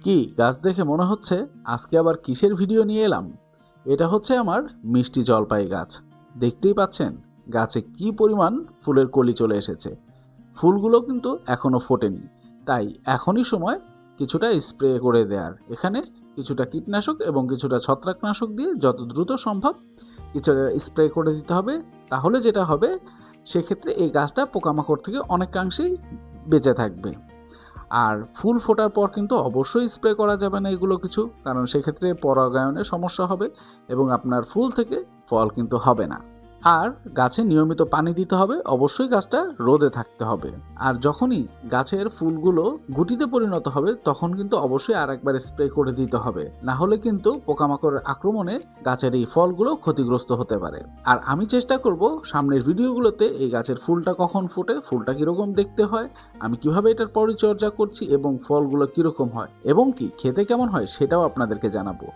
কি গাছ দেখে মনে হচ্ছে আজকে আবার কিসের ভিডিও নিয়ে এলাম? এটা হচ্ছে আমার মিষ্টি জলপাই গাছ। দেখতেই পাচ্ছেন গাছে কি পরিমাণ ফুলের কলি চলে এসেছে। ফুলগুলো কিন্তু এখনো ফোটেনি, তাই এখনই সময় কিছুটা স্প্রে করে দেওয়ার। এখানে কিছুটা কীটনাশক এবং কিছুটা ছত্রাকনাশক দিয়ে যত দ্রুত সম্ভব কিছুটা স্প্রে করে দিতে হবে। তাহলে যেটা হবে, সেক্ষেত্রে এই গাছটা পোকামাকড় থেকে অনেকাংশেই বেঁচে থাকবে। আর ফুল ফোটার পর কিন্তু অবশ্যই স্প্রে করা যাবে না এগুলো কিছু, কারণ সেক্ষেত্রে পরাগায়নের সমস্যা হবে এবং আপনার ফুল থেকে ফল কিন্তু হবে না। আর গাছে নিয়মিত পানি দিতে হবে, অবশ্যই গাছটা রোদে থাকতে হবে। আর যখনই গাছের ফুলগুলো গুটিতে পরিণত হবে তখন কিন্তু অবশ্যই আরেকবার স্প্রে করে দিতে হবে, না হলে কিন্তু পোকামাকড়ের আক্রমণে গাছের এই ফলগুলো ক্ষতিগ্রস্ত হতে পারে। আর আমি চেষ্টা করব সামনের ভিডিওগুলোতে এই গাছের ফুলটা কখন ফোটে, ফুলটা কিরকম দেখতে হয়, আমি কিভাবে এটার পরিচর্যা করছি এবং ফলগুলো কিরকম হয় এবং কি খেতে কেমন হয় সেটাও আপনাদেরকে জানাবো।